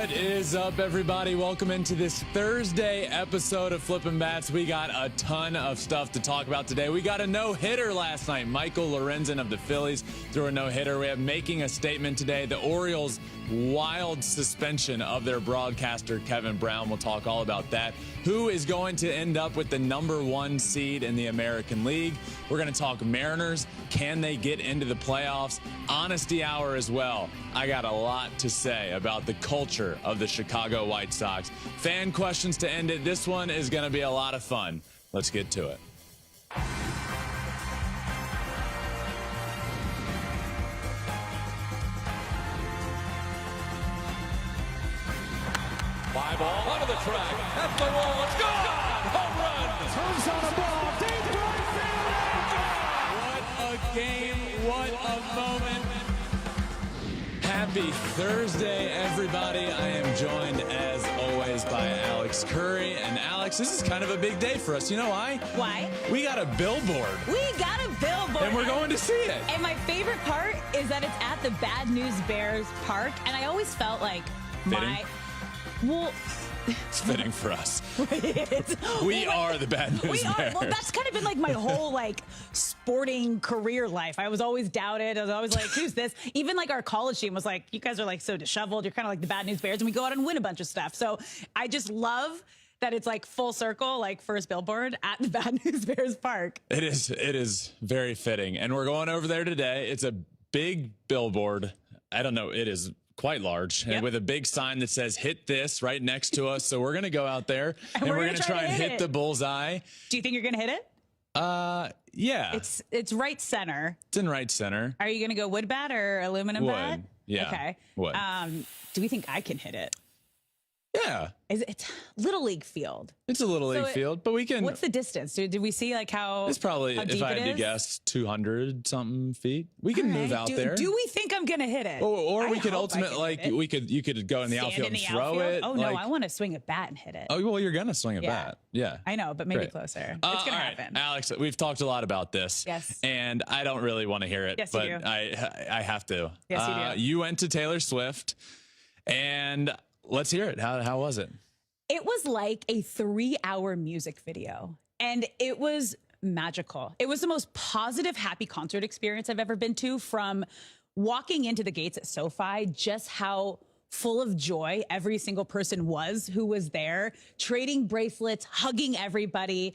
What is up, everybody? Welcome into this Thursday episode of Flippin Bats. We got a ton of stuff to talk about today. We got a no-hitter last night. Michael LORENZEN of the Phillies threw a no-hitter. We have making a statement today. The Orioles' wild suspension of their broadcaster, Kevin Brown. We'll talk all about that. Who is going to end up with the #1 seed in the American League? We're going to talk Mariners. Can they get into the playoffs? Honesty hour as well. I got a lot to say about the culture of the Chicago White Sox. Fan questions to end it. This one is going to be a lot of fun. Let's get to it. Fly ball onto the track. At the wall. It's gone. Home run. Turns on a ball. Deep right field. What a game. What a moment. Happy Thursday, everybody. I am joined, as always, by Alex Curry. And Alex, this is kind of a big day for us. You know why? Why? We got a billboard. We got a billboard. And we're going to see it. And my favorite part is that it's at the Bad News Bears Park. And I always felt like It's fitting for us. It is. We are the Bad News Bears. Well, that's kind of been like my whole sporting career life. I was always doubted. I was always like, who's this? Even like our college team was like, you guys are like so disheveled. You're kind of like the Bad News Bears. And we go out and win a bunch of stuff. So I just love that it's like full circle, like first billboard at the Bad News Bears Park. It is very fitting. And we're going over there today. It's a big billboard. I don't know. It is quite large, and with a big sign that says "Hit this" right next to us. So we're gonna go out there and we're gonna try and hit the bullseye. Do you think you're gonna hit it? Yeah. It's right center. It's in right center. Are you gonna go wood bat or aluminum bat? Yeah. Okay. Wood. Do we think I can hit it? Yeah. It's Little League field. It's a Little League field, but we can. What's the distance? Did we see like how? It's probably, if I had to guess, 200 something feet. We can move out there. Do we think I'm gonna hit it? Or we could you could go in the outfield and throw it. Oh no, I want to swing a bat and hit it. Oh well, you're gonna swing a bat. Yeah. I know, but maybe closer. It's gonna happen. Alex, we've talked a lot about this. Yes. And I don't really want to hear it, yes, but you do. I have to. Yes, you do. You went to Taylor Swift, and let's hear it. How was it? It was like a 3-hour music video, and it was magical. It was the most positive, happy concert experience I've ever been to. From walking into the gates at SoFi, just how full of joy every single person was who was there, trading bracelets, hugging everybody.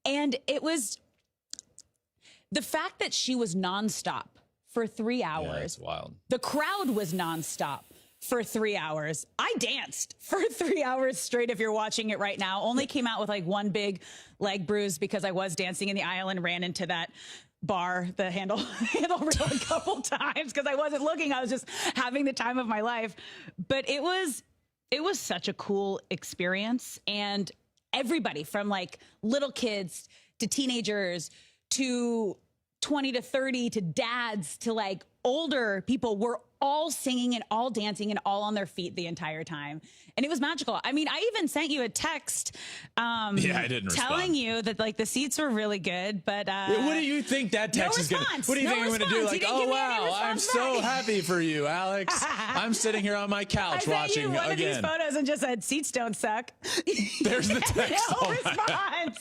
And it was the fact that she was nonstop for 3 hours. Yeah, it's wild. The crowd was nonstop for 3 hours. I danced for 3 hours straight. If you're watching it right now, only came out with like one big leg bruise because I was dancing in the aisle and ran into that bar, the handle rail a couple times because I wasn't looking. I was just having the time of my life. But it was such a cool experience, and everybody from like little kids to teenagers to 20 to 30 to dads to like older people were all singing and all dancing and all on their feet the entire time. And it was magical. I mean, I even sent you a text I didn't telling respond. you that like the seats were really good, but what do you think that text is going to? What do you think I'm going to do? Like, oh wow, I'm so happy for you, Alex. I'm sitting here on my couch watching one again. of these photos and just said seats don't suck. There's the text. No response.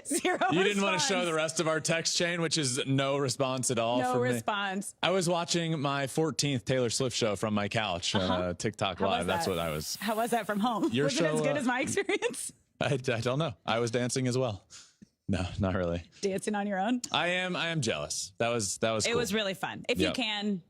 Zero. You didn't want to show the rest of our text chain, which is no response at all. No from response. Me. I was watching my 14th Taylor Swift show from my couch on TikTok Live. That's what I was. How was that from home? Your was show, it as good as my experience? I don't know. I was dancing as well. No, not really. Dancing on your own? I am jealous. That was cool. It was really fun. If you can,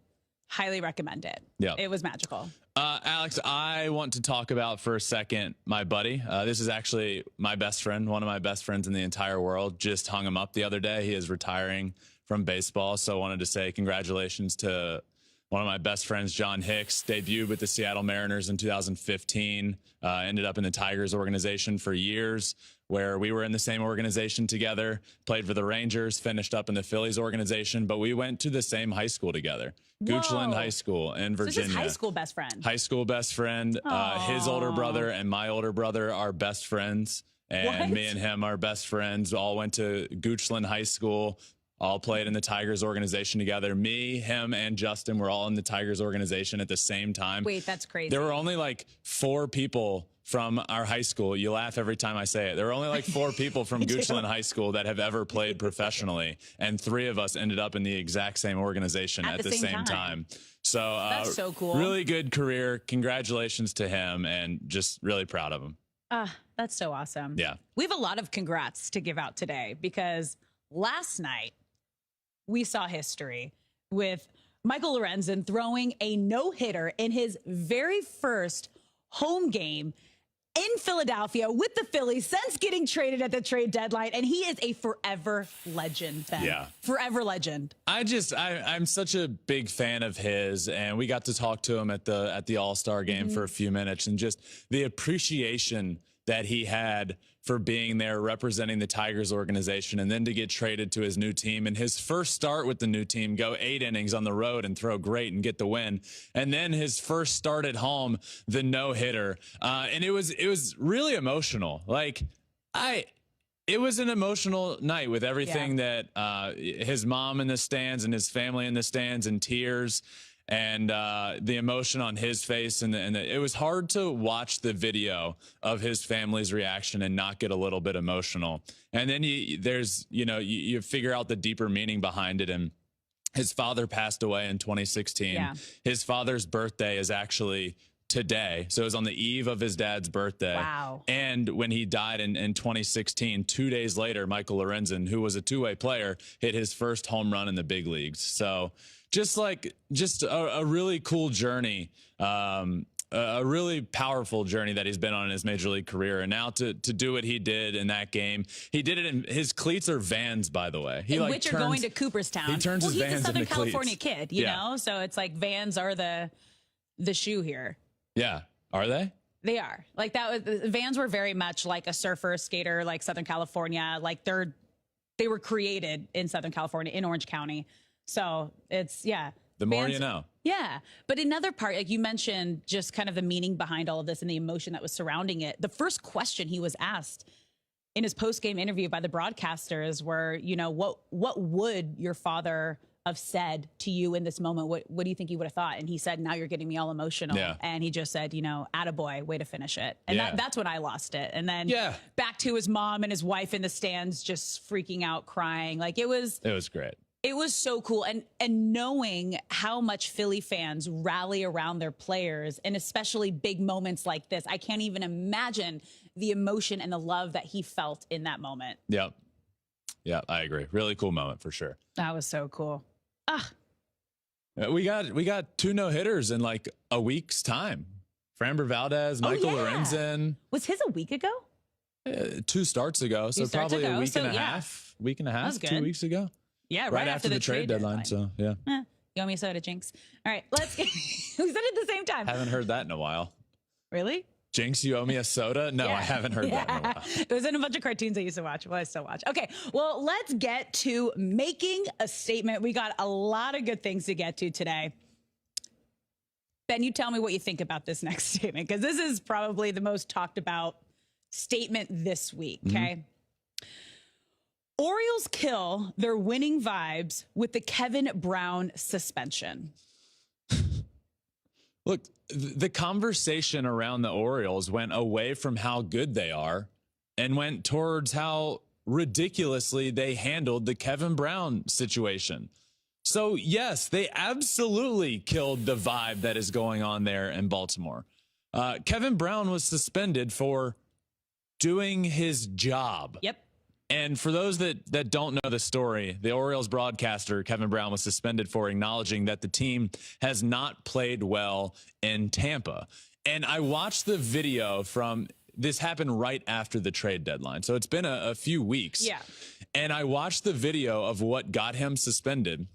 highly recommend it. Yeah. It was magical. Alex, I want to talk about for a second my buddy. This is actually my best friend, one of my best friends in the entire world. Just hung him up the other day. He is retiring from baseball. So I wanted to say congratulations to one of my best friends, John Hicks. Debuted with the Seattle Mariners in 2015. Ended up in the Tigers organization for years, where we were in the same organization together. Played for the Rangers, finished up in the Phillies organization, but we went to the same high school together. Goochland High School in Virginia. So this is high school best friend. High school best friend. His older brother and my older brother are best friends. And me and him are best friends. All went to Goochland High School. all played in the Tigers organization together. Me, him, and Justin were all in the Tigers organization at the same time. Wait, that's crazy. There were only like 4 people from our high school. You laugh every time I say it. There were only like 4 people from Goochland High School that have ever played professionally, and 3 of us ended up in the exact same organization at the same time. So that's so cool. Really good career. Congratulations to him, and just really proud of him. That's so awesome. Yeah. We have a lot of congrats to give out today because last night we saw history with Michael Lorenzen throwing a no-hitter in his very first home game in Philadelphia with the Phillies since getting traded at the trade deadline. And he is a forever legend, Ben. Yeah. Forever legend. I'm such a big fan of his, and we got to talk to him at the All-Star game for a few minutes, and just the appreciation that he had for being there representing the Tigers organization, and then to get traded to his new team, and his first start with the new team, go 8 innings on the road and throw great and get the win. And then his first start at home, the no-hitter. And it was really emotional. It was an emotional night with everything that his mom in the stands and his family in the stands in tears, and the emotion on his face, and it was hard to watch the video of his family's reaction and not get a little bit emotional. And then you figure out the deeper meaning behind it. And his father passed away in 2016. Yeah. His father's birthday is actually today, so it was on the eve of his dad's birthday. Wow. And when he died in 2016, 2 days later, Michael Lorenzen, who was a two-way player, hit his first home run in the big leagues. So just a really cool journey, a really powerful journey that he's been on in his major league career. And now to do what he did in that game, he did it in his cleats are Vans, by the way. Which are going to Cooperstown. He turns his Vans he's a Southern into California cleats. kid, you know? So it's like Vans are the shoe here. Yeah. Are they? They are. Like Vans were very much like a surfer, skater, like Southern California. Like they were created in Southern California, in Orange County. So it's, yeah. The more you know. Yeah. But another part, like you mentioned, just kind of the meaning behind all of this and the emotion that was surrounding it. The first question he was asked in his post-game interview by the broadcasters were, what would your father have said to you in this moment? What do you think he would have thought? And he said, now you're getting me all emotional. Yeah. And he just said, attaboy, way to finish it. And that's when I lost it. And then back to his mom and his wife in the stands, just freaking out, crying. Like it was great. It was so cool. And knowing how much Philly fans rally around their players, and especially big moments like this, I can't even imagine the emotion and the love that he felt in that moment. Yeah. Yeah, I agree. Really cool moment for sure. That was so cool. We got 2 no-hitters in like a week's time. Framber Valdez, Michael Lorenzen. Was his a week ago? 2 starts ago. So probably a week and a half. Week and a half, 2 weeks ago. Yeah, right after the trade deadline. So, yeah. You want me a soda, Jinx? All right, let's get... We said it at the same time. Haven't heard that in a while. Really? Jinx, you owe me a soda? No, I haven't heard that in a while. It was in a bunch of cartoons I used to watch. Well, I still watch. Okay, well, let's get to making a statement. We got a lot of good things to get to today. Ben, you tell me what you think about this next statement, because this is probably the most talked about statement this week, okay? Orioles kill their winning vibes with the Kevin Brown suspension. Look, the conversation around the Orioles went away from how good they are and went towards how ridiculously they handled the Kevin Brown situation. So, yes, they absolutely killed the vibe that is going on there in Baltimore. Kevin Brown was suspended for doing his job. Yep. And for those that don't know the story, the Orioles broadcaster, Kevin Brown, was suspended for acknowledging that the team has not played well in Tampa. And I watched the video from, this happened right after the trade deadline. So it's been a few weeks. Yeah. And I watched the video of what got him suspended.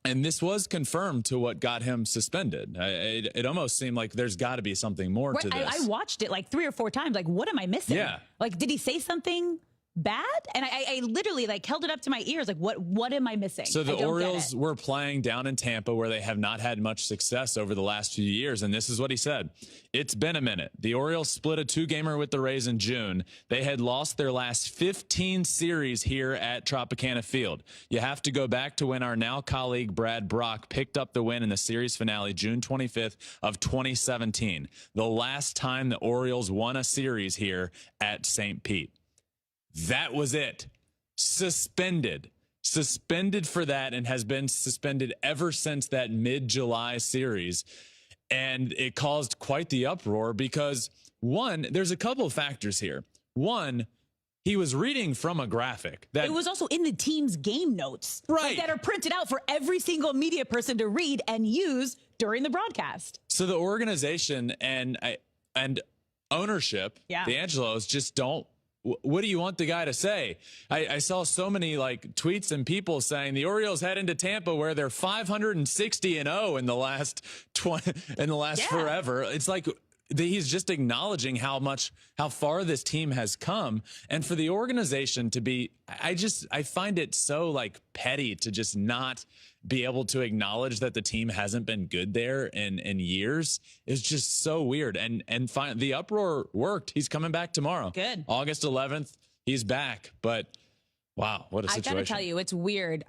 And this was confirmed to what got him suspended. It almost seemed like there's got to be something more to this. I watched it like 3 or 4 times. Like, what am I missing? Yeah. Like, did he say something bad? And I literally like held it up to my ears. Like, what am I missing? So the Orioles were playing down in Tampa where they have not had much success over the last few years. And this is what he said. It's been a minute. The Orioles split a 2-gamer with the Rays in June. They had lost their last 15 series here at Tropicana Field. You have to go back to when our now colleague Brad Brock picked up the win in the series finale June 25th of 2017. The last time the Orioles won a series here at St. Pete. That was it. Suspended for that, and has been suspended ever since that mid-July series. And it caused quite the uproar because, one, there's a couple of factors here. One, he was reading from a graphic that it was also in the team's game notes, right, that are printed out for every single media person to read and use during the broadcast. So the organization and ownership, the Angelos, just don't. What do you want the guy to say? I saw so many like tweets and people saying the Orioles head into Tampa where they're 560-0 in the last forever. It's like he's just acknowledging how far this team has come, and for the organization to be, I find it so like petty to just not be able to acknowledge that the team hasn't been good there in years. Is just so weird. And the uproar worked. He's coming back tomorrow. Good. August 11th, he's back. But wow, what a situation. I gotta tell you, it's weird.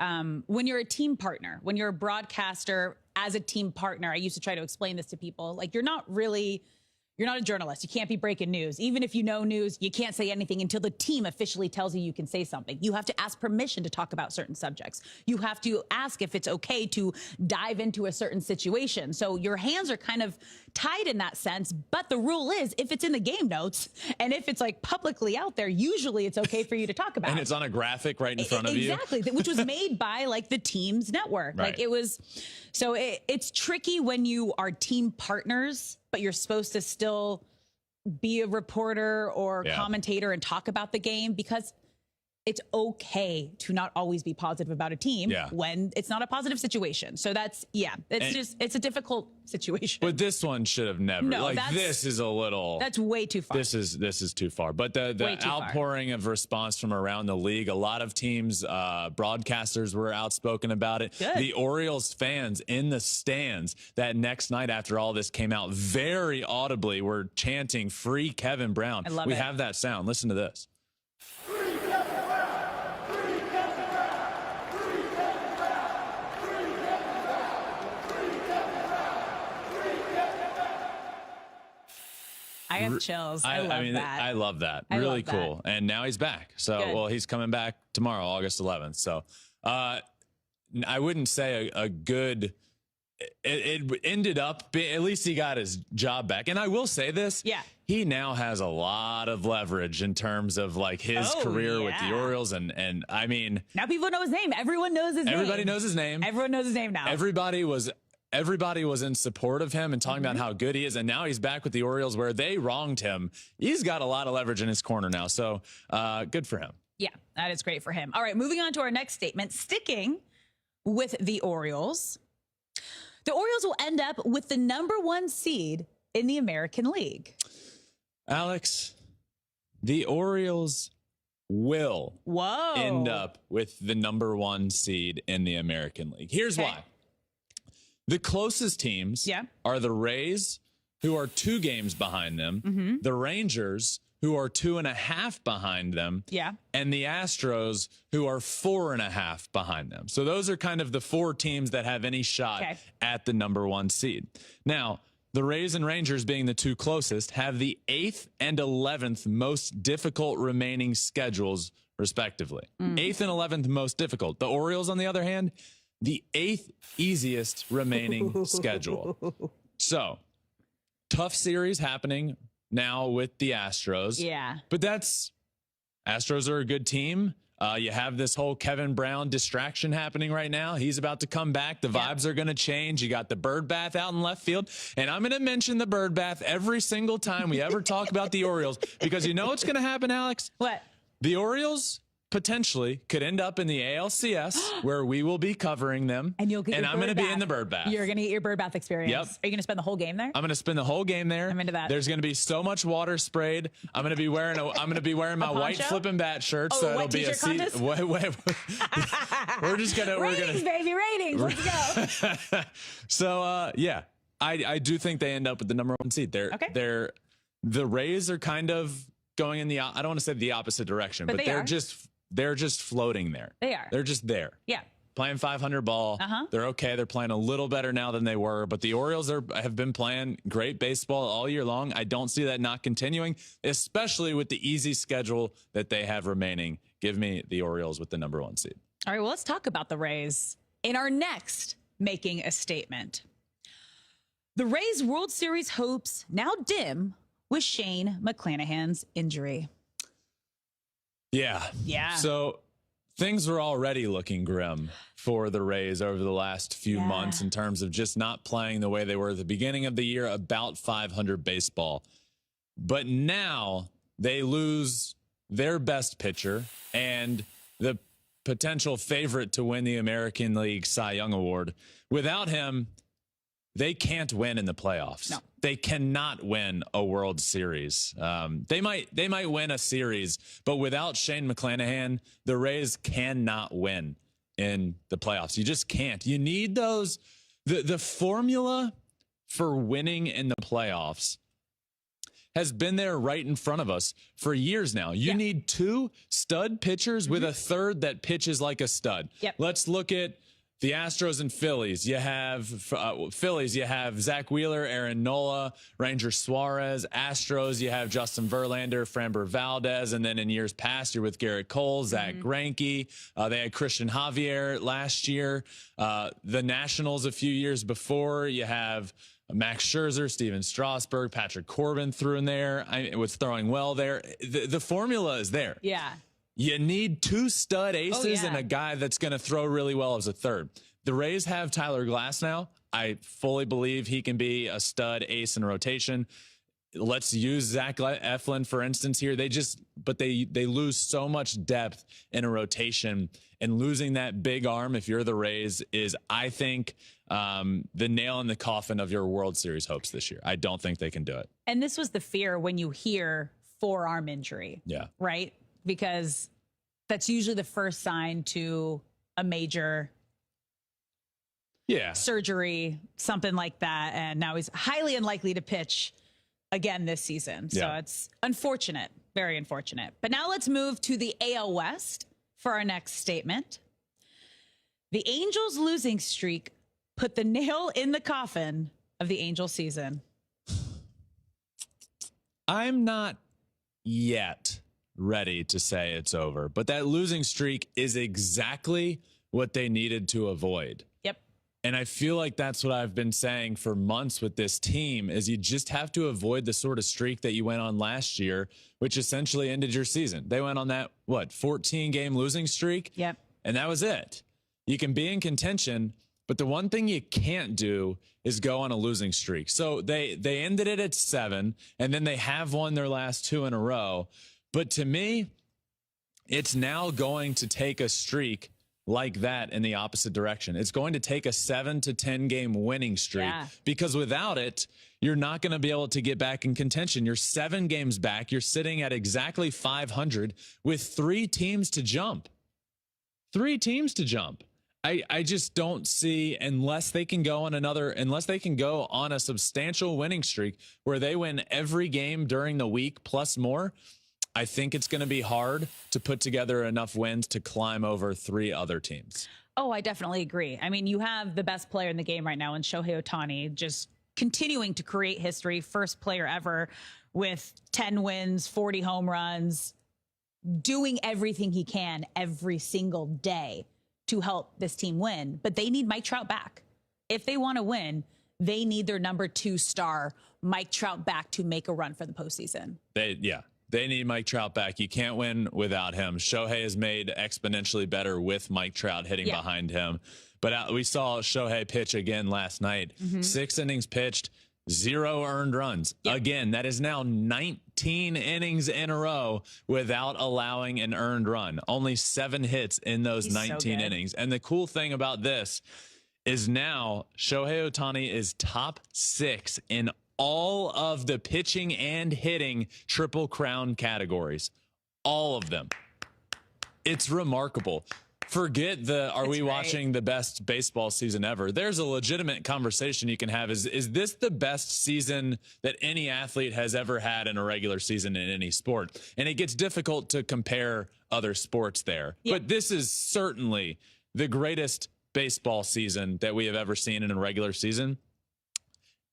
When you're a team partner, when you're a broadcaster as a team partner, I used to try to explain this to people. Like, you're not a journalist. You can't be breaking news. Even if you know news, you can't say anything until the team officially tells you can say something. You have to ask permission to talk about certain subjects. You have to ask if it's okay to dive into a certain situation. So your hands are kind of tied in that sense. But the rule is, if it's in the game notes and if it's like publicly out there, usually it's okay for you to talk about. And it's on a graphic right in front of you. Exactly, which was made by like the team's network. Right. Like it was, so it's tricky when you are team partners, but you're supposed to still be a reporter or commentator and talk about the game, because it's okay to not always be positive about a team when it's not a positive situation. So that's, it's a difficult situation. But this one should have never, this is a little, that's way too far. This is too far. But the outpouring of response from around the league, a lot of teams, broadcasters were outspoken about it. Good. The Orioles fans in the stands that next night after all this came out very audibly were chanting "Free Kevin Brown." I love we it. have that sound. Listen to this. I have chills. I love that. I love that. I Really love that. cool. And now he's back. So, Good. well, he's coming back tomorrow, August 11th. So, I wouldn't say a good. It ended up being, at least he got his job back. And I will say this. Yeah. He now has a lot of leverage in terms of like his career with the Orioles. And I mean, now people know his name. Everyone knows his name. Everybody knows his name. Everyone knows his name now. Everybody was in support of him and talking about how good he is. And now he's back with the Orioles where they wronged him. He's got a lot of leverage in his corner now. So good for him. Yeah, that is great for him. All right, moving on to our next statement. Sticking with the Orioles, the Orioles will end up with the #1 seed in the American League. Alex, the Orioles will end up with the #1 seed in the American League. Here's why. The closest teams are the Rays, who are 2 games behind them, the Rangers, who are 2.5 behind them, and the Astros, who are 4.5 behind them. So those are kind of the 4 teams that have any shot at the #1 seed. Now, the Rays and Rangers, being the 2 closest, have the 8th and 11th most difficult remaining schedules, respectively. 8th and 11th most difficult. The Orioles, on the other hand, the 8th easiest remaining schedule. So, tough series happening now with the Astros. Yeah. But Astros are a good team. You have this whole Kevin Brown distraction happening right now. He's about to come back. The vibes are going to change. You got the bird bath out in left field. And I'm going to mention the bird bath every single time we ever talk about the Orioles, because you know what's going to happen, Alex? What? The Orioles potentially could end up in the ALCS where we will be covering them. And you'll get and your I'm going to be bath. in the bird bath. You're going to get your bird bath experience. Yep. Are you going to spend the whole game there? I'm going to spend the whole game there. I'm into that. There's going to be so much water sprayed. I'm going to be wearing my white Flippin Bat shirt. So it'll be a seat. We're just going to ratings, baby, ratings. Let's go. So yeah, I do think they end up with the number 1 seed. The Rays are kind of going in the, I don't want to say the opposite direction, but they're just floating there. They are. They're just there. Yeah. Playing 500 ball. They're okay. They're playing a little better now than they were, but the Orioles have been playing great baseball all year long. I don't see that not continuing, especially with the easy schedule that they have remaining. Give me the Orioles with the number 1 seed. All right, well, let's talk about the Rays in our next Making a Statement. The Rays' World Series hopes now dim with Shane McClanahan's injury. Yeah. So things were already looking grim for the Rays over the last few months in terms of just not playing the way they were at the beginning of the year, about 500 baseball. But now they lose their best pitcher and the potential favorite to win the American League Cy Young Award. Without him, they can't win in the playoffs. No. They cannot win a World Series. They might win a series, but without Shane McClanahan, the Rays cannot win in the playoffs. You just can't. You need those. The formula for winning in the playoffs has been there right in front of us for years now. You need 2 stud pitchers with a third that pitches like a stud. Yep. Let's look at the Astros and Phillies. You have you have Zach Wheeler, Aaron Nola, Ranger Suarez. Astros, you have Justin Verlander, Framber Valdez, and then in years past, you're with Garrett Cole, Zach Greinke. They had Christian Javier last year. The Nationals a few years before, you have Max Scherzer, Steven Strasburg, Patrick Corbin threw in there. Was throwing well there. The formula is there. Yeah. You need 2 stud aces and a guy that's going to throw really well as a third. The Rays have Tyler Glass now. I fully believe he can be a stud ace in rotation. Let's use Zach Eflin, for instance, here. They lose so much depth in a rotation, and losing that big arm, if you're the Rays, is, I think, the nail in the coffin of your World Series hopes this year. I don't think they can do it. And this was the fear when you hear forearm injury. Yeah. Right? Because that's usually the first sign to a major surgery, something like that. And now he's highly unlikely to pitch again this season. So it's unfortunate, very unfortunate. But now let's move to the AL West for our next statement. The Angels' losing streak put the nail in the coffin of the Angels season. I'm not yet ready to say it's over, but that losing streak is exactly what they needed to avoid. Yep. And I feel like that's what I've been saying for months with this team, is you just have to avoid the sort of streak that you went on last year, which essentially ended your season. They went on that, 14-game losing streak? Yep. And that was it. You can be in contention, but the one thing you can't do is go on a losing streak. So they ended it at 7, and then they have won their last 2 in a row. But to me, it's now going to take a streak like that in the opposite direction. It's going to take a 7 to 10 game winning streak, because without it, you're not going to be able to get back in contention. You're 7 games back. You're sitting at exactly 500 with 3 teams to jump. 3 teams to jump. I just don't see, unless they can go on a substantial winning streak where they win every game during the week plus more. I think it's going to be hard to put together enough wins to climb over 3 other teams. Oh, I definitely agree. I mean, you have the best player in the game right now in Shohei Ohtani, just continuing to create history. First player ever with 10 wins, 40 home runs, doing everything he can every single day to help this team win. But they need Mike Trout back. If they want to win, they need their number 2 star, Mike Trout, back to make a run for the postseason. They need Mike Trout back. You can't win without him. Shohei is made exponentially better with Mike Trout hitting behind him. But we saw Shohei pitch again last night. 6 innings pitched, 0 earned runs. Yep. Again, that is now 19 innings in a row without allowing an earned run. Only 7 hits in those He's 19 so innings. And the cool thing about this is now Shohei Ohtani is top 6 in all of the pitching and hitting Triple Crown categories. All of them. It's remarkable. Forget are we watching the best baseball season ever? There's a legitimate conversation you can have. Is this the best season that any athlete has ever had in a regular season in any sport? And it gets difficult to compare other sports there. Yeah. But this is certainly the greatest baseball season that we have ever seen in a regular season.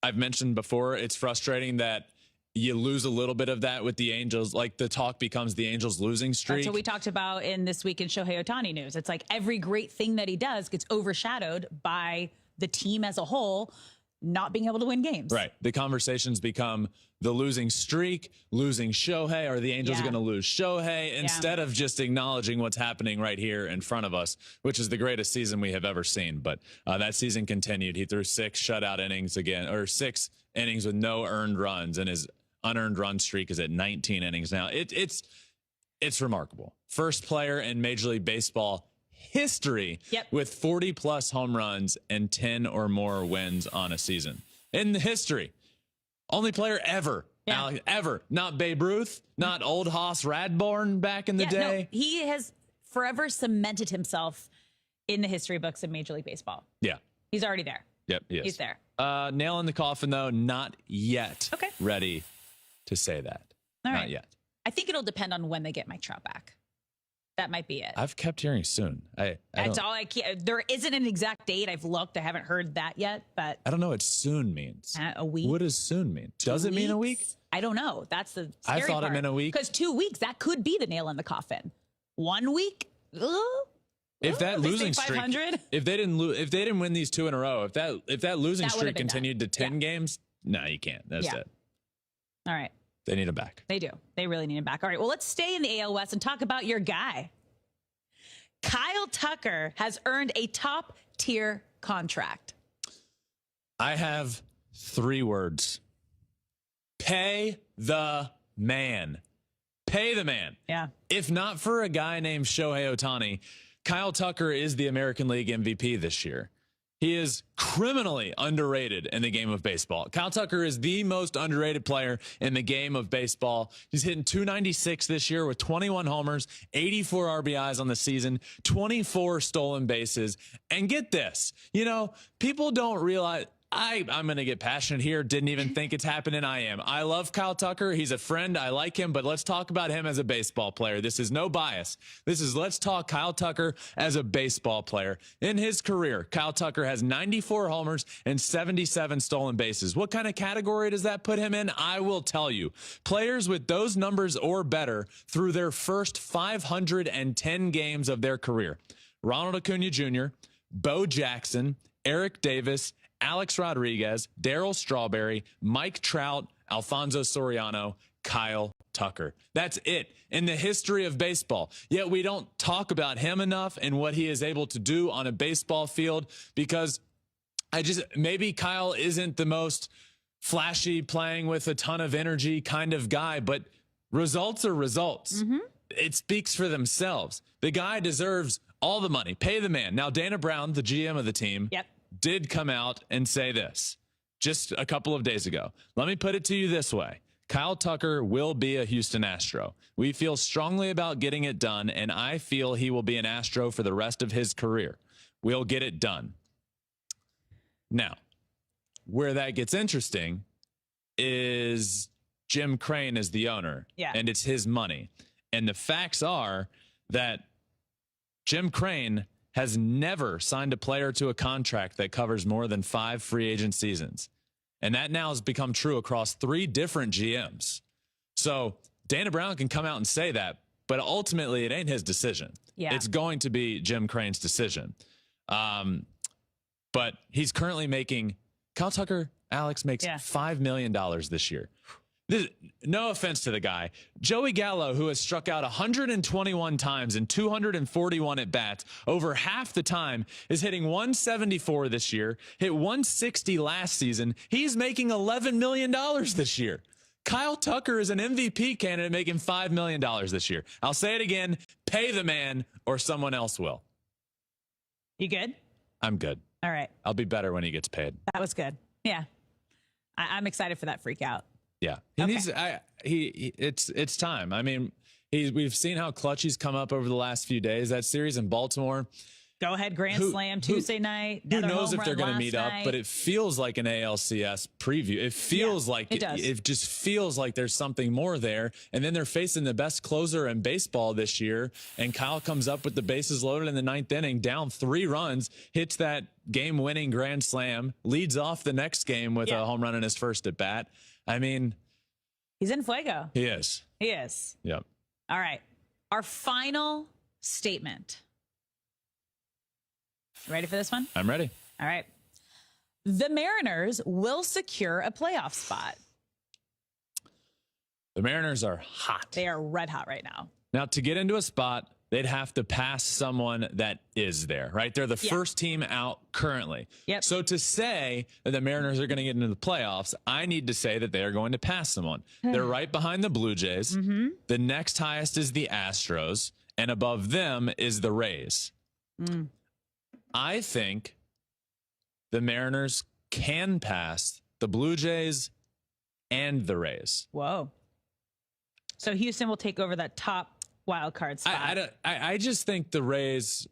I've mentioned before, it's frustrating that you lose a little bit of that with the Angels. Like the talk becomes the Angels losing streak. That's what we talked about in this week in Shohei Ohtani news. It's like every great thing that he does gets overshadowed by the team as a whole not being able to win games. Right. The conversations become the losing streak, losing Shohei, or the Angels are going to lose Shohei, instead of just acknowledging what's happening right here in front of us, which is the greatest season we have ever seen. But that season continued. He threw 6 shutout innings again, or 6 innings with no earned runs, and his unearned run streak is at 19 innings now. It's remarkable. First player in Major League Baseball history with 40+ home runs and 10 or more wins on a season. In the history. Only player ever. Alex, ever. Not Babe Ruth, not old Hoss Radbourn back in the day. No, he has forever cemented himself in the history books of Major League Baseball. Yeah. He's already there. Yep, he is. He's there. Nail in the coffin, though, not yet ready to say that. All right. Not yet. I think it'll depend on when they get Mike Trout back. That might be it. I've kept hearing soon. That's all I can. There isn't an exact date. I've looked. I haven't heard that yet, but I don't know what soon means. A week. What does soon mean? Does it mean a week? I don't know. That's the scary I thought part. it meant a week. Because 2 weeks, that could be the nail in the coffin. 1 week? If that losing streak, 500? if they didn't win these 2 in a row, if that losing streak continued to 10 games, no, you can't. That's it. All right. They need him back. They do. They really need him back. All right. Well, let's stay in the AL West and talk about your guy. Kyle Tucker has earned a top-tier contract. I have 3 words. Pay the man. Pay the man. Yeah. If not for a guy named Shohei Ohtani, Kyle Tucker is the American League MVP this year. He is criminally underrated in the game of baseball. Kyle Tucker is the most underrated player in the game of baseball. He's hitting .296 this year with 21 homers, 84 RBIs on the season, 24 stolen bases. And get this, people don't realize... I'm going to get passionate here. Didn't even think it's happening. I am. I love Kyle Tucker. He's a friend. I like him, but let's talk about him as a baseball player. This is no bias. Let's talk Kyle Tucker as a baseball player. In his career, Kyle Tucker has 94 homers and 77 stolen bases. What kind of category does that put him in? I will tell you. Players with those numbers or better through their first 510 games of their career. Ronald Acuna Jr., Bo Jackson, Eric Davis, Alex Rodriguez, Darryl Strawberry, Mike Trout, Alfonso Soriano, Kyle Tucker. That's it in the history of baseball. Yet we don't talk about him enough and what he is able to do on a baseball field because maybe Kyle isn't the most flashy, playing with a ton of energy kind of guy, but results are results. Mm-hmm. It speaks for themselves. The guy deserves all the money. Pay the man. Now, Dana Brown, the GM of the team, did come out and say this just a couple of days ago. Let me put it to you this way. Kyle Tucker will be a Houston Astro. We feel strongly about getting it done, and I feel he will be an Astro for the rest of his career. We'll get it done. Now, where that gets interesting is Jim Crane is the owner, and it's his money. And the facts are that Jim Crane has never signed a player to a contract that covers more than 5 free agent seasons. And that now has become true across 3 different GMs. So Dana Brown can come out and say that, but ultimately it ain't his decision. Yeah. It's going to be Jim Crane's decision. But he's currently making, Kyle Tucker, Alex, makes $5 million this year. No offense to the guy. Joey Gallo, who has struck out 121 times and 241 at bats, over half the time, is hitting 174 this year, hit 160 last season. He's making $11 million this year. Kyle Tucker is an MVP candidate making $5 million this year. I'll say it again. Pay the man or someone else will. You good? I'm good. All right. I'll be better when he gets paid. That was good. Yeah. I'm excited for that freak out. Yeah, it's time. I mean, we've seen how clutch he's come up over the last few days. That series in Baltimore, go ahead, grand slam Tuesday night. Who knows if they're going to meet up? But it feels like an ALCS preview. It feels like it just feels like there's something more there. And then they're facing the best closer in baseball this year. And Kyle comes up with the bases loaded in the 9th inning, down 3 runs, hits that game-winning grand slam, leads off the next game with a home run in his first at bat. I mean, he's in fuego. He is. He is. Yep. All right. Our final statement. Ready for this one? I'm ready. All right. The Mariners will secure a playoff spot. The Mariners are hot. They are red hot right now. Now, to get into a spot, they'd have to pass someone that is there, right? They're the first team out currently. Yep. So to say that the Mariners are going to get into the playoffs, I need to say that they are going to pass someone. They're right behind the Blue Jays. Mm-hmm. The next highest is the Astros, and above them is the Rays. I think the Mariners can pass the Blue Jays and the Rays. Whoa. So Houston will take over that top wild card spot. I just think the Rays,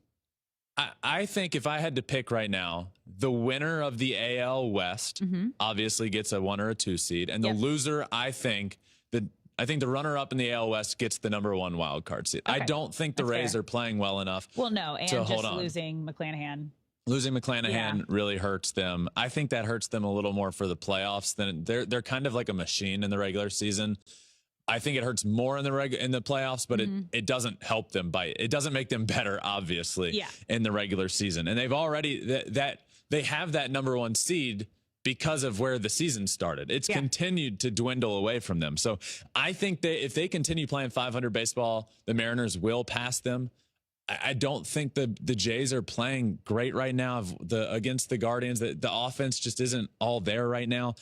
I think if I had to pick right now, the winner of the AL West obviously gets a 1 or a 2 seed, and the loser, I think the runner-up in the AL West gets the number 1 wild card seed. Okay. I don't think the Rays are playing well enough. Well, no, and to just hold on. losing McClanahan. Losing McClanahan really hurts them. I think that hurts them a little more for the playoffs than they're kind of like a machine in the regular season. I think it hurts more in the playoffs, but it doesn't help them it doesn't make them better, obviously, in the regular season. And they've already they have that number 1 seed because of where the season started. It's continued to dwindle away from them. So I think if they continue playing 500 baseball, the Mariners will pass them. I don't think the Jays are playing great right now against the Guardians. The offense just isn't all there right now.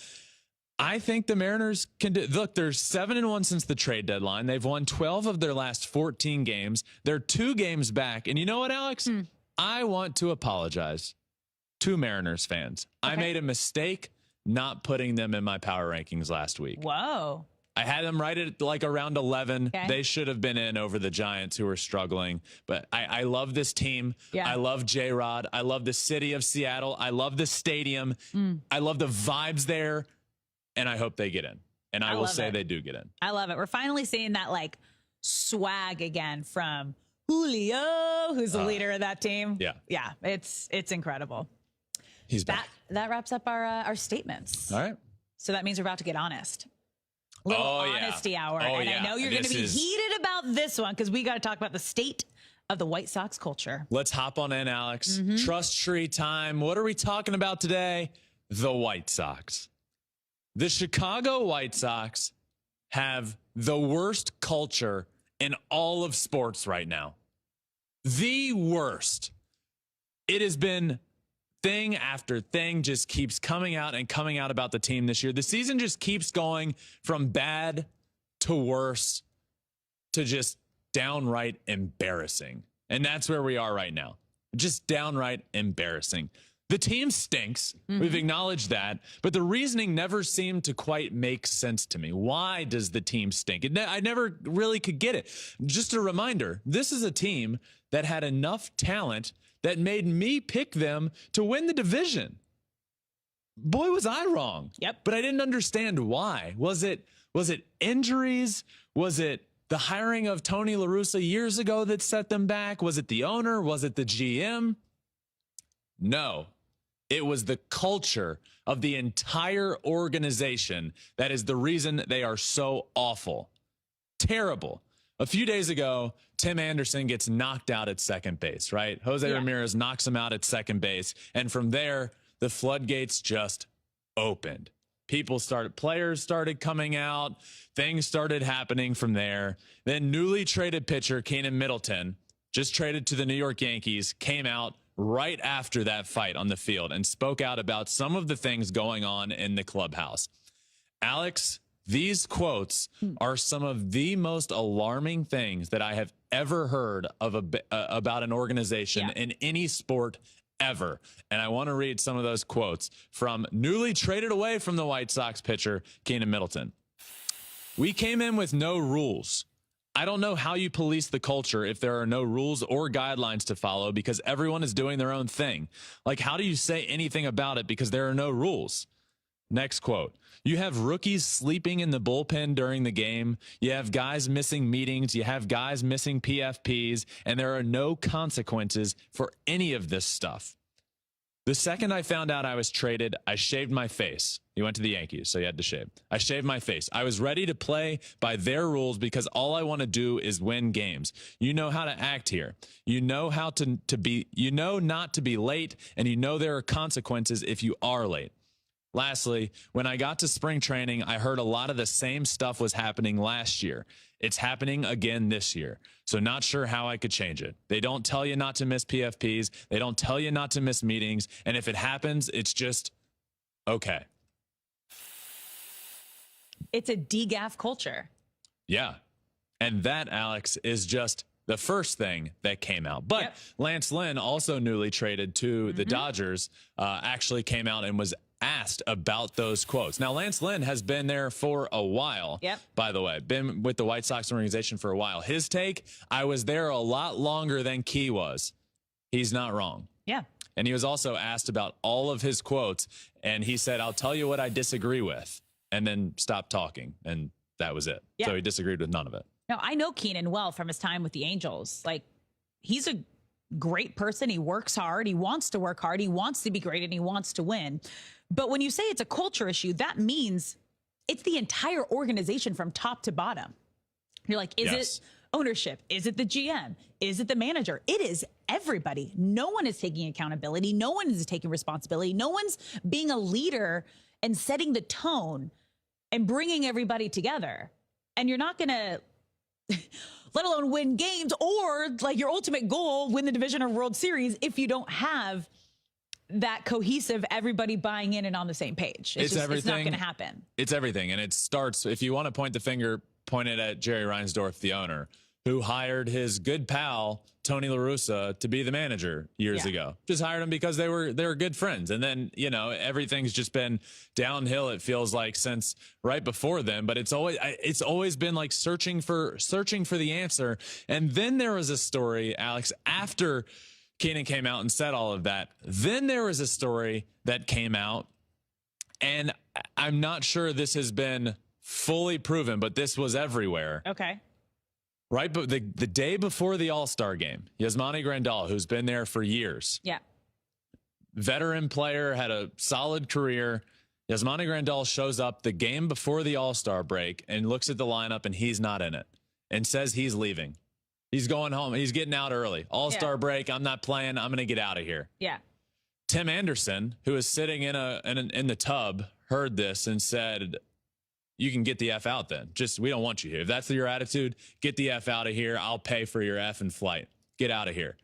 I think the Mariners can do. Look, they're 7-1 since the trade deadline. They've won 12 of their last 14 games. They're 2 games back. And you know what, Alex? I want to apologize to Mariners fans. Okay. I made a mistake not putting them in my power rankings last week. Whoa. I had them right at like around 11. Okay. They should have been in over the Giants, who are struggling. But I love this team. Yeah. I love J-Rod. I love the city of Seattle. I love the stadium. I love the vibes there. And I hope they get in. And I will say they do get in. I love it. We're finally seeing that like swag again from Julio, who's the leader of that team. Yeah. Yeah. It's incredible. He's back. That wraps up our statements. All right. So that means we're about to get honest. A little honesty hour. And I know you're going to be heated about this one because we got to talk about the state of the White Sox culture. Let's hop on in, Alex. Trust tree time. What are we talking about today? The White Sox. The Chicago White Sox have the worst culture in all of sports right now. The worst. It has been thing after thing just keeps coming out about the team this year. The season just keeps going from bad to worse to just downright embarrassing. And that's where we are right now. Just downright embarrassing. The team stinks. We've acknowledged that. But the reasoning never seemed to quite make sense to me. Why does the team stink? I never really could get it. Just a reminder, this is a team that had enough talent that made me pick them to win the division. Boy, was I wrong. Yep. But I didn't understand why. Was it injuries? Was it the hiring of Tony La Russa years ago that set them back? Was it the owner? Was it the GM? No. It was the culture of the entire organization that is the reason they are so awful. Terrible. A few days ago, Tim Anderson gets knocked out at second base, right? Jose Ramirez knocks him out at second base. And from there, the floodgates just opened. Players started coming out. Things started happening from there. Then newly traded pitcher Keenan Middleton, just traded to the New York Yankees, came out right after that fight on the field and spoke out about some of the things going on in the clubhouse. Alex, these quotes are some of the most alarming things that I have ever heard of about an organization in any sport ever. And I want to read some of those quotes from newly traded away from the White Sox pitcher, Keenan Middleton. "We came in with no rules. I don't know how you police the culture if there are no rules or guidelines to follow because everyone is doing their own thing. Like, how do you say anything about it because there are no rules?" Next quote. "You have rookies sleeping in the bullpen during the game. You have guys missing meetings. You have guys missing PFPs, and there are no consequences for any of this stuff. The second I found out I was traded, I shaved my face." He went to the Yankees, so he had to shave. "I shaved my face. I was ready to play by their rules because all I want to do is win games. You know how to act here. You know how to be, you know not to be late, and you know there are consequences if you are late. Lastly, when I got to spring training, I heard a lot of the same stuff was happening last year. It's happening again this year. So not sure how I could change it. They don't tell you not to miss PFPs. They don't tell you not to miss meetings. And if it happens, it's just okay." It's a DGAF culture. Yeah. And that, Alex, is just the first thing that came out. But Lance Lynn, also newly traded to the Dodgers, actually came out and was asked about those quotes. Now, Lance Lynn has been there for a while, by the way, been with the White Sox organization for a while. His take, "I was there a lot longer than Key was." He's not wrong. Yeah. And he was also asked about all of his quotes, and he said, "I'll tell you what I disagree with," and then stopped talking, and that was it. Yeah. So he disagreed with none of it. No, I know Keenan well from his time with the Angels. Like, he's a great person. He works hard. He wants to work hard. He wants to be great, and he wants to win. But when you say it's a culture issue, that means it's the entire organization from top to bottom. You're like, is it ownership? Is it the GM? Is it the manager? It is everybody. No one is taking accountability. No one is taking responsibility. No one's being a leader and setting the tone and bringing everybody together. And you're not going to, let alone win games or like your ultimate goal, win the division or World Series, if you don't have that cohesive, everybody buying in and on the same page. It's everything. It's not going to happen. It's everything. And it starts, if you want to point the finger, point it at Jerry Reinsdorf, the owner, who hired his good pal, Tony La Russa, to be the manager years ago. Just hired him because they were good friends. And then, you know, everything's just been downhill, it feels like, since right before then. But it's always been like searching for the answer. And then there was a story, Alex, after Keenan came out and said all of that. Then there was a story that came out, and I'm not sure this has been fully proven, but this was everywhere. Okay. Right, but the day before the All-Star game, Yasmani Grandal, who's been there for years, veteran player, had a solid career. Yasmani Grandal shows up the game before the All-Star break and looks at the lineup, and he's not in it, and says he's leaving. He's going home. He's getting out early. All-Star break. I'm not playing. I'm going to get out of here. Yeah. Tim Anderson, who is sitting in the tub, heard this and said, "You can get the F out then. Just, we don't want you here. If that's your attitude, get the F out of here. I'll pay for your F and flight. Get out of here."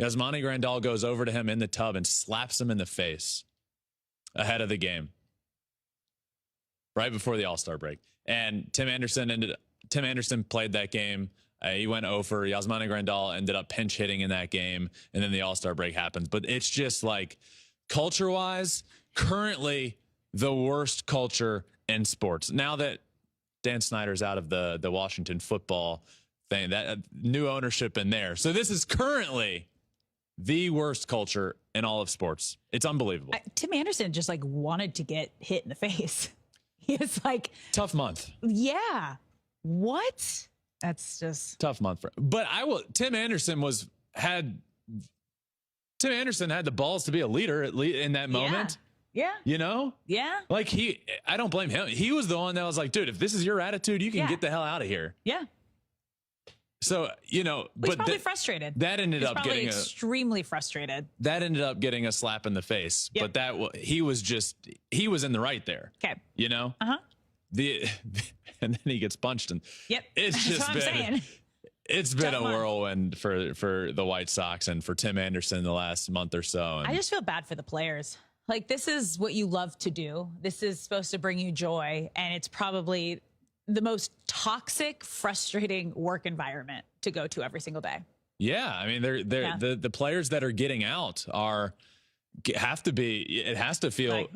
Yasmani Grandal goes over to him in the tub and slaps him in the face ahead of the game, right before the All-Star break. And Tim Anderson played that game. He went over. Yasmani Grandal ended up pinch hitting in that game, and then the All-Star break happens. But it's just like, culture-wise, currently the worst culture in sports. Now that Dan Snyder's out of the Washington football thing, that new ownership in there. So this is currently the worst culture in all of sports. It's unbelievable. Tim Anderson just like wanted to get hit in the face. He was like, tough month. Yeah. What? That's just tough month. But Tim Anderson had the balls to be a leader in that moment. Yeah. You know? Yeah. Like I don't blame him. He was the one that was like, dude, if this is your attitude, you can get the hell out of here. Yeah. So, He's probably frustrated. That ended He's up probably getting extremely frustrated. That ended up getting a slap in the face. Yep. But he was in the right there. Okay. Uh-huh. And then he gets punched, and yep. It's That's just what I'm been saying. It's been a whirlwind for the White Sox and for Tim Anderson the last month or so. And I just feel bad for the players. Like, this is what you love to do. This is supposed to bring you joy, and it's probably the most toxic, frustrating work environment to go to every single day. Yeah, I mean, the players that are getting out it has to feel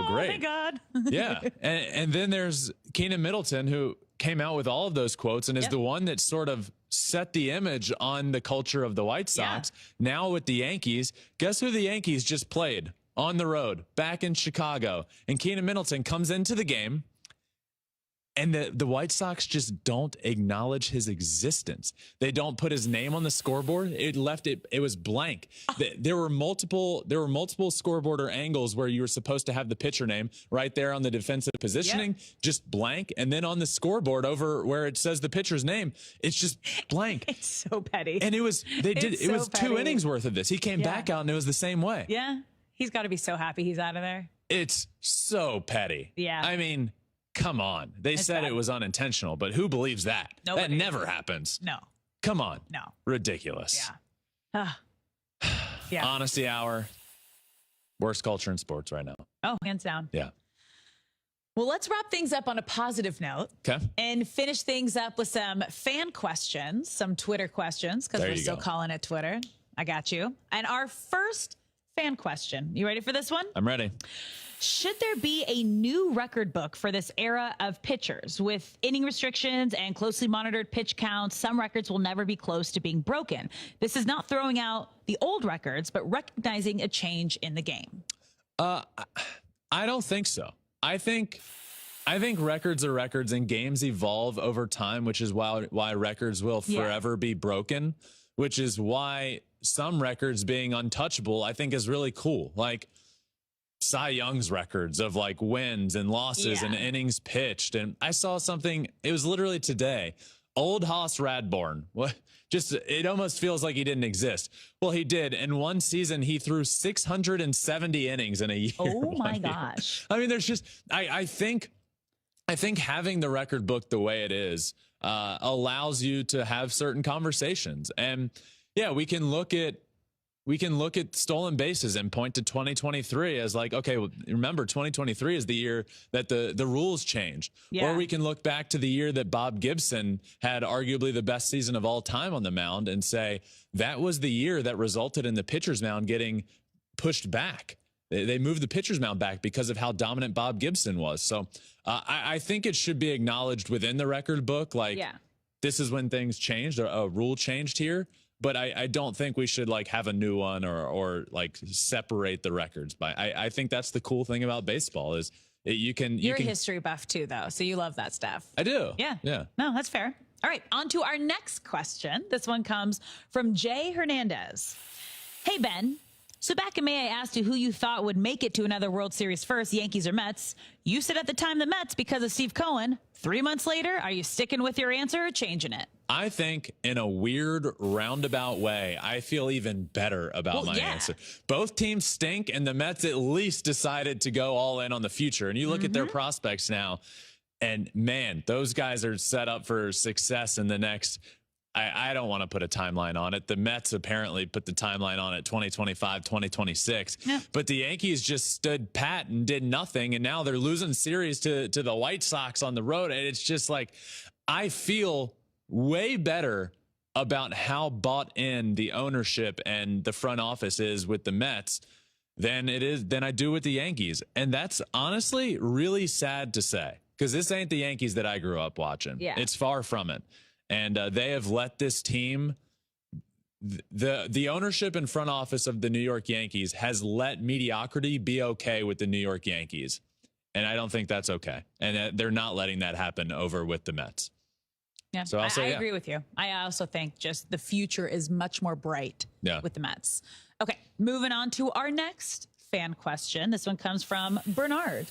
great. Thank God. Yeah, and then there's Keenan Middleton, who came out with all of those quotes and is the one that sort of set the image on the culture of the White Sox. Yeah. Now with the Yankees, guess who the Yankees just played on the road back in Chicago? And Keenan Middleton comes into the game, and the White Sox just don't acknowledge his existence. They don't put his name on the scoreboard. It was blank. There were multiple scoreboard or angles where you were supposed to have the pitcher name right there on the defensive positioning, just blank. And then on the scoreboard over where it says the pitcher's name, it's just blank. It's so petty. And it was 2 innings worth of this. He came back out and it was the same way. Yeah. He's got to be so happy he's out of there. It's so petty. Yeah. I mean, come on. They said bad. It was unintentional, but who believes that? Nobody. That never happens. No. Come on. No. Ridiculous. Yeah. Yeah. Honesty hour. Worst culture in sports right now. Oh, hands down. Yeah. Well, let's wrap things up on a positive note. Okay. And finish things up with some fan questions, some Twitter questions, because we're still calling it Twitter. I got you. And our first fan question. You ready for this one? I'm ready. Should there be a new record book for this era of pitchers? With inning restrictions and closely monitored pitch counts, some records will never be close to being broken. This is not throwing out the old records, but recognizing a change in the game. I don't think so. I think records are records, and games evolve over time, which is why records will forever be broken, which is why some records being untouchable, I think, is really cool. Like Cy Young's records of like wins and losses and innings pitched. And I saw something, it was literally today. Old Hoss Radbourn. It almost feels like he didn't exist. Well, he did. In one season, he threw 670 innings in a year. Oh my gosh. I mean, there's just, I think having the record book the way it is allows you to have certain conversations. And yeah, we can look at stolen bases and point to 2023 as like, okay, well, remember 2023 is the year that the rules changed. Yeah. Or we can look back to the year that Bob Gibson had arguably the best season of all time on the mound and say that was the year that resulted in the pitcher's mound getting pushed back. They moved the pitcher's mound back because of how dominant Bob Gibson was. So I think it should be acknowledged within the record book. Like, this is when things changed, a rule changed here. But I don't think we should like have a new one or like separate the records by. I think that's the cool thing about baseball is you're a history buff too, though, so you love that stuff. I do. Yeah. Yeah. No, that's fair. All right, on to our next question. This one comes from Jay Hernandez. Hey, Ben. So back in May, I asked you who you thought would make it to another World Series first, Yankees or Mets. You said at the time the Mets because of Steve Cohen. 3 months later, are you sticking with your answer or changing it? I think in a weird roundabout way, I feel even better about my answer. Both teams stink, and the Mets at least decided to go all in on the future. And you look at their prospects now, and man, those guys are set up for success in the next. I don't want to put a timeline on it. The Mets apparently put the timeline on it 2025, 2026. Yeah. But the Yankees just stood pat and did nothing. And now they're losing series to the White Sox on the road. And it's just like, I feel way better about how bought in the ownership and the front office is with the Mets than I do with the Yankees. And that's honestly really sad to say, because this ain't the Yankees that I grew up watching. Yeah. It's far from it. And they have let this team, the ownership and front office of the New York Yankees has let mediocrity be okay with the New York Yankees. And I don't think that's okay. And they're not letting that happen over with the Mets. Yeah, so I agree with you. I also think just the future is much more bright with the Mets. Okay, moving on to our next fan question. This one comes from Bernard.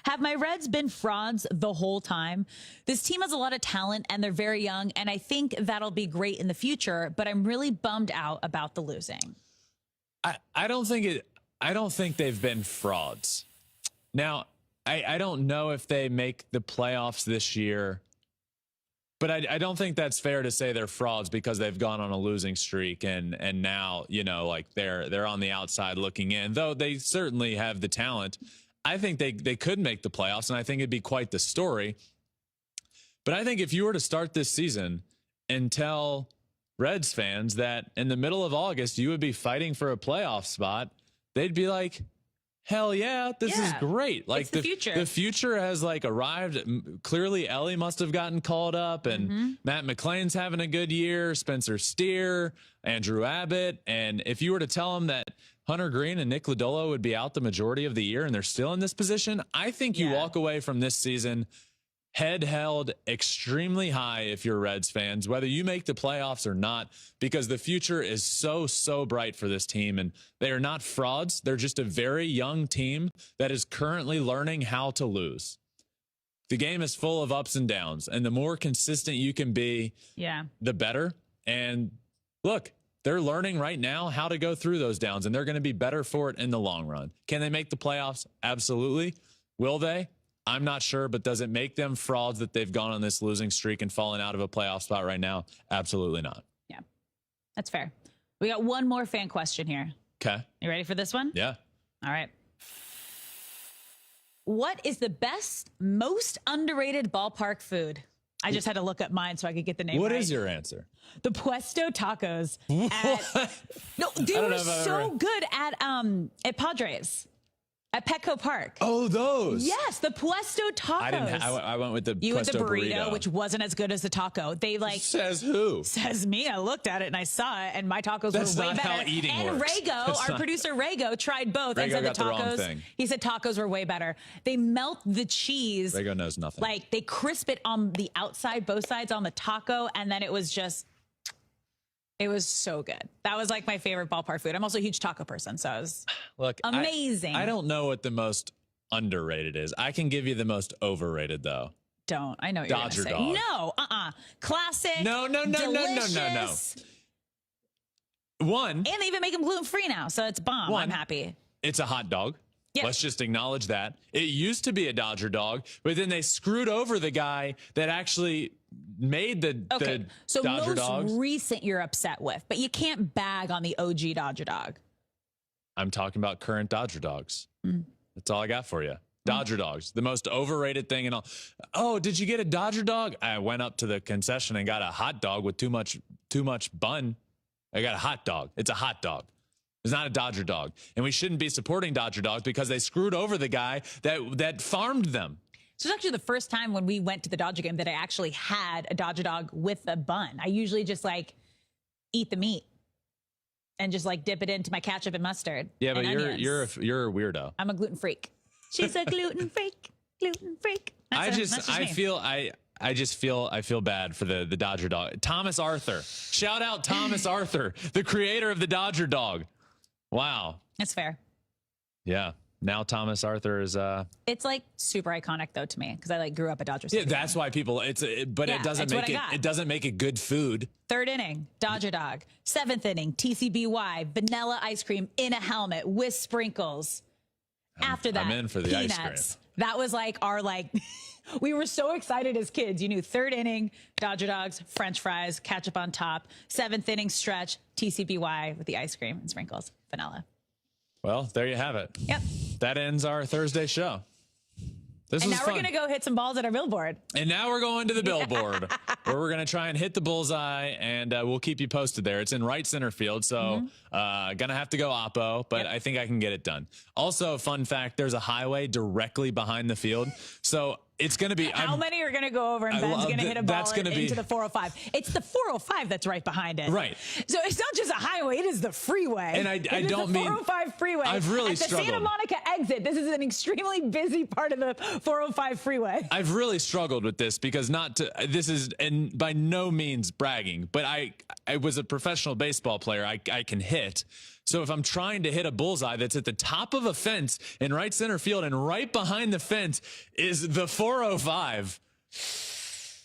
Have my Reds been frauds the whole time? This team has a lot of talent and they're very young, and I think that'll be great in the future, but I'm really bummed out about the losing. I don't think they've been frauds. Now, I don't know if they make the playoffs this year, but I don't think that's fair to say they're frauds because they've gone on a losing streak and now, like they're on the outside looking in, though they certainly have the talent. I think they could make the playoffs, and I think it'd be quite the story. But I think if you were to start this season and tell Reds fans that in the middle of August you would be fighting for a playoff spot, they'd be like, hell yeah, this is great. Like it's the future. The future has arrived. Clearly Ellie must have gotten called up, and Matt McClain's having a good year, Spencer Steer, Andrew Abbott. And if you were to tell them that Hunter Green and Nick Lodolo would be out the majority of the year and they're still in this position, I think you walk away from this season head held extremely high if you're Reds fans, whether you make the playoffs or not, because the future is so bright for this team. And they are not frauds. They're just a very young team that is currently learning how to lose. The game is full of ups and downs, and the more consistent you can be, the better. And look, they're learning right now how to go through those downs, and they're going to be better for it in the long run. Can they make the playoffs? Absolutely. Will they? I'm not sure, but does it make them frauds that they've gone on this losing streak and fallen out of a playoff spot right now? Absolutely not. Yeah, that's fair. We got one more fan question here. Okay. You ready for this one? Yeah. All right. What is the best, most underrated ballpark food? I just had to look up mine so I could get the name right. What is your answer? The Puesto Tacos. No, they were so good at Padres. At Petco Park. Oh, those. Yes, the Puesto Tacos. I went with the You with Puesto the burrito, which wasn't as good as the taco. They Says who? Says me. I looked at it and I saw it, and my tacos That's were way not better. how eating and works. Rego, our producer Rego, tried both and Rego said the got the wrong tacos. thing. He said tacos were way better. They melt the cheese. Rego knows nothing. Like they crisp it on the outside, both sides on the taco, and then it was just. It was so good. That was like my favorite ballpark food. I'm also a huge taco person, so it was amazing. I don't know what the most underrated is. I can give you the most overrated though. Don't. I know what you're going to say. Dog. No. Classic. No. Delicious. One. And they even make them gluten-free now, so it's bomb. I'm happy. It's a hot dog. Yep. Let's just acknowledge that. It used to be a Dodger dog, but then they screwed over the guy that actually made the so Dodger dogs. Most recent you're upset with, but you can't bag on the OG Dodger dog. I'm talking about current Dodger dogs. That's all I got for you. Dodger dogs, the most overrated thing in all. Oh, did you get a Dodger dog? I went up to the concession and got a hot dog with too much bun. I got a hot dog. It's a hot dog. It's not a Dodger dog. And we shouldn't be supporting Dodger dogs because they screwed over the guy that farmed them. So it's actually the first time when we went to the Dodger game that I actually had a Dodger dog with a bun. I usually just eat the meat and just dip it into my ketchup and mustard. Yeah, but and you're a weirdo. I'm a gluten freak. She's a gluten freak. Gluten freak. I feel bad for the Dodger dog. Thomas Arthur. Shout out Thomas Arthur, the creator of the Dodger dog. Wow. That's fair. Yeah. Now Thomas Arthur is it's super iconic though to me because I grew up at Dodger Stadium. Yeah, that's why people it doesn't make it good food. Third inning, Dodger dog. Seventh inning, TCBY, vanilla ice cream in a helmet with sprinkles. After that, I'm in for the peanuts. ice cream. That was our we were so excited as kids. You knew third inning, Dodger dogs, French fries, ketchup on top. Seventh inning stretch, TCBY with the ice cream and sprinkles, vanilla. Well, there you have it. Yep. That ends our Thursday show. And now we're going to go hit some balls at our billboard. And now we're going to the billboard where we're going to try and hit the bullseye, and we'll keep you posted there. It's in right center field, so going to have to go oppo, but I think I can get it done. Also, fun fact, there's a highway directly behind the field, so it's going to be... How many are going to go over and Ben's going to hit a ball into the 405? It's the 405 that's right behind it. Right. So it's not just a highway, it is the freeway. And I don't mean... 405 freeway. I've really struggled. At the Santa Monica exit, this is an extremely busy part of the 405 freeway. I've really struggled with this because this is by no means bragging, but I was a professional baseball player. I can hit. So if I'm trying to hit a bullseye that's at the top of a fence in right center field and right behind the fence is the 405,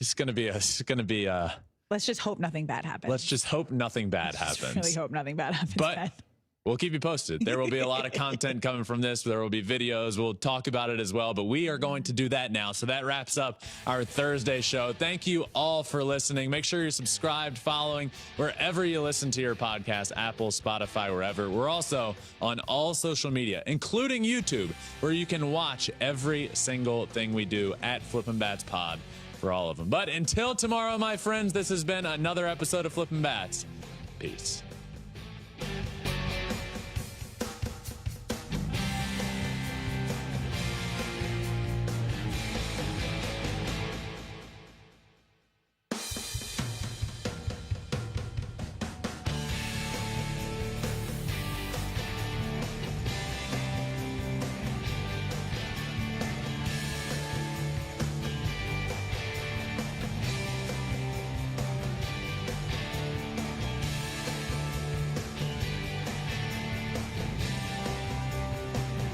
it's going to be Let's just hope nothing bad happens. Let's just hope nothing bad happens. Really hope nothing bad happens. But we'll keep you posted. There will be a lot of content coming from this. There will be videos. We'll talk about it as well. But we are going to do that now. So that wraps up our Thursday show. Thank you all for listening. Make sure you're subscribed, following wherever you listen to your podcast, Apple, Spotify, wherever. We're also on all social media, including YouTube, where you can watch every single thing we do at Flippin Bats Pod for all of them. But until tomorrow, my friends, this has been another episode of Flippin Bats. Peace.